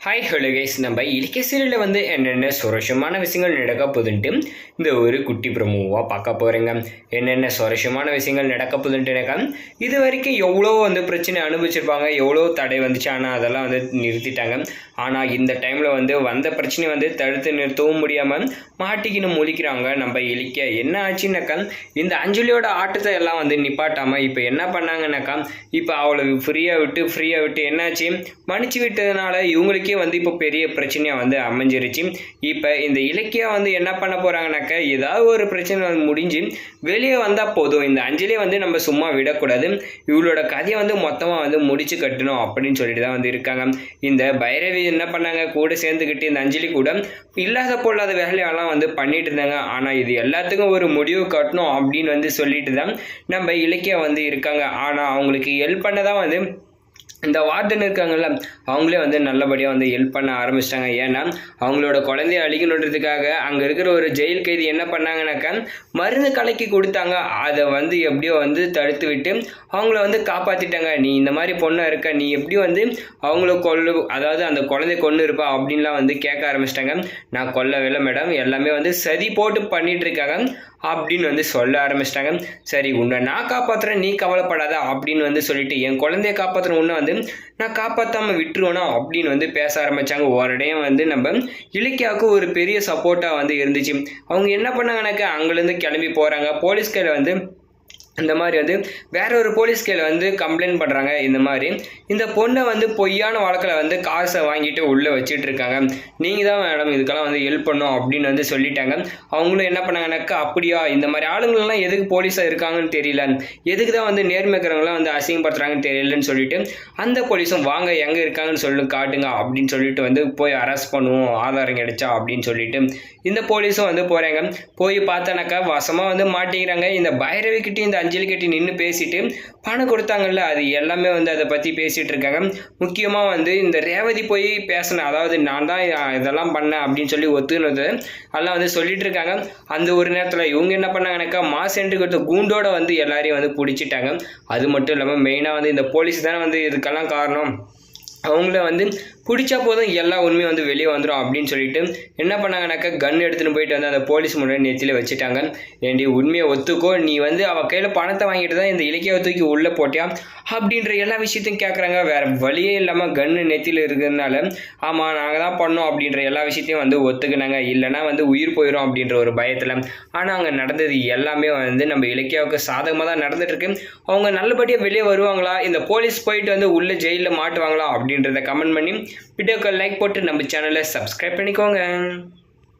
Hi hello guys, நம்ம இலக்கிய சீரியலில் என்னென்ன சுவாரஸ்யமான விஷயங்கள் நடக்க போகுதுன்ட்டு இந்த ஒரு குட்டி ப்ரமோவாக பார்க்க போகிறேங்க. என்னென்ன சுவாரஸ்யமான விஷயங்கள் நடக்க போகுதுன்ட்டுனாக்கா, இது வரைக்கும் எவ்வளோ பிரச்சனை அனுபவிச்சிருப்பாங்க, எவ்வளோ தடை வந்துச்சு, ஆனால் அதெல்லாம் நிறுத்திட்டாங்க. ஆனால் இந்த டைமில் வந்த பிரச்சனையை தடுத்து நிறுத்தவும் முடியாமல் மாட்டிக்கின்னு முழிக்கிறாங்க நம்ம இலக்கிய. என்ன ஆச்சுன்னாக்கா, இந்த அஞ்சலியோட ஆட்டத்தை எல்லாம் நிப்பாட்டாமல் இப்போ என்ன பண்ணாங்கன்னாக்கா, இப்போ அவளை ஃப்ரீயாக விட்டு என்னாச்சு மன்னிச்சு விட்டதுனால இவங்களுக்கு இப்போ பெரிய பிரச்சனையா அமைஞ்சிருச்சு. இப்போ இந்த இலக்கியா என்ன பண்ண போறாங்கனாக்க, ஏதாவது ஒரு பிரச்சனை முடிஞ்சு வெளியே வந்தா போதும், இந்த அஞ்சலியை நம்ம சும்மா விடக்கூடாது, இவளோட கதையை மொத்தமா முடிச்சு கட்டணும் அப்படின்னு சொல்லிட்டு தான் இருக்காங்க. இந்த பைரவி என்ன பண்ணாங்க, கூட சேர்ந்துக்கிட்டு இந்த அஞ்சலி கூட இல்லாத பொல்லாத வேலையெல்லாம் பண்ணிட்டு இருந்தாங்க. ஆனா இது எல்லாத்துக்கும் ஒரு முடிவு கட்டணும் அப்படின்னு சொல்லிட்டு தான் நம்ம இலக்கியா இருக்காங்க. ஆனா அவங்களுக்கு ஹெல்ப் பண்ணதான் இந்த வார்டன் இருக்காங்கல்ல, அவங்களே நல்லபடியாக ஹெல்ப் பண்ண ஆரம்பிச்சிட்டாங்க. ஏன்னா அவங்களோட குழந்தைய அழிக்கணுன்றதுக்காக அங்கே இருக்கிற ஒரு ஜெயில் கைதி என்ன பண்ணாங்கன்னாக்கா, மருந்து கலக்கி கொடுத்தாங்க. அதை எப்படியோ தடுத்து விட்டு அவங்கள காப்பாற்றிட்டாங்க. நீ இந்த மாதிரி பொண்ணாக இருக்க, நீ எப்படி அவங்கள அதாவது அந்த குழந்தைய கொண்டு இருப்பா அப்படின்லாம் கேட்க ஆரம்பிச்சிட்டாங்க. நான் கொல்லவில்லை மேடம், எல்லாமே சதி போட்டு பண்ணிட்டு இருக்காங்க அப்படின்னு சொல்ல ஆரம்பிச்சிட்டாங்க. சரி, உன்னை நான் காப்பாற்றுறேன், நீ கவலைப்படாத அப்படின்னு சொல்லிட்டு என் குழந்தைய காப்பாற்றுற உன்னை நான் காப்பாற்றாமல் விட்டுருவேனா அப்படின்னு பேச ஆரம்பித்தாங்க. ஓரடையும் நம்ம இலக்கியாவுக்கு ஒரு பெரிய சப்போர்ட்டாக இருந்துச்சு. அவங்க என்ன பண்ணாங்கனாக்கா, அங்கேருந்து கிளம்பி போகிறாங்க. போலீஸ் கையில் இந்த மாதிரி வேற ஒரு போலீஸ் கையில் கம்ப்ளைண்ட் பண்ணுறாங்க. இந்த மாதிரி இந்த பொண்ணை பொய்யான வழக்கில் காசை வாங்கிட்டு உள்ளே வச்சுட்டு இருக்காங்க, நீங்கள் தான் மேடம் இதுக்கெல்லாம் ஹெல்ப் பண்ணோம் அப்படின்னு சொல்லிட்டாங்க. அவங்களும் என்ன பண்ணாங்கனாக்கா, அப்படியா, இந்த மாதிரி ஆளுங்களெல்லாம் எதுக்கு போலீஸாக இருக்காங்கன்னு தெரியல, எதுக்கு தான் நேர்மைக்கிறவங்களாம் அசிங்கப்படுத்துறாங்கன்னு தெரியலன்னு சொல்லிட்டு அந்த போலீஸும் வாங்க எங்கே இருக்காங்கன்னு சொல்லி காட்டுங்க அப்படின்னு சொல்லிட்டு போய் அரெஸ்ட் பண்ணுவோம் ஆதாரம் கிடைச்சா அப்படின்னு சொல்லிட்டு இந்த போலீஸும் போகிறாங்க. போய் பார்த்தானாக்கா வசமாக மாட்டிக்கிறாங்க. இந்த பைரவி கிட்டே இந்த அஞ்சலி கட்டி நின்று பேசிட்டு பணம் கொடுத்தாங்கல்ல, அது எல்லாமே அதை பற்றி பேசிகிட்டு இருக்காங்க. முக்கியமாக இந்த ரேவதி போய் பேசினேன், அதாவது நான் தான் இதெல்லாம் பண்ணேன் அப்படின்னு சொல்லி ஒத்துனது எல்லாம் சொல்லிட்டு இருக்காங்க. அந்த ஒரு நேரத்தில் இவங்க என்ன பண்ணாங்கனாக்கா, மாசென்ட்ரி கொடுத்த கூண்டோட எல்லாரையும் பிடிச்சிட்டாங்க. அது மட்டும் இல்லாமல் மெயினாக இந்த போலீஸ் தானே இதுக்கெல்லாம் காரணம், அவங்கள பிடிச்சா போதும் எல்லா உண்மையும் வெளியே வந்துடும் அப்படின்னு சொல்லிட்டு என்ன பண்ணாங்கனாக்கா, கன் எடுத்துன்னு போயிட்டு அந்த போலீஸ் முன்னாடி நெத்தியில் வச்சுட்டாங்க. ஏண்டி உண்மையை ஒத்துக்கோ, நீ அவள் கையில் பணத்தை வாங்கிட்டு தான் இந்த இலக்கியாவை தூக்கி உள்ளே போட்டியா அப்படின்ற எல்லா விஷயத்தையும் கேட்குறாங்க. வேறு வழியே இல்லாமல் கன்று நெத்தியில் இருக்கிறதுனால ஆமாம் நாங்கள் தான் பண்ணோம் அப்படின்ற எல்லா விஷயத்தையும் ஒத்துக்கினாங்க. இல்லைனா உயிர் போயிடும் அப்படின்ற ஒரு பயத்தில். ஆனால் அங்கே நடந்தது எல்லாமே நம்ம இலக்கியாவுக்கு சாதகமாக தான் நடந்துட்டுருக்கு. அவங்க நல்லபடியாக வெளியே வருவாங்களா, இந்த போலீஸ் போயிட்டு உள்ளே ஜெயிலில் மாட்டுவாங்களா அப்படின்றத கமெண்ட் பண்ணி வீடியோக்கு லைக் போட்டு நம்ம சேனலை சப்ஸ்கிரைப் பண்ணிக்கோங்க.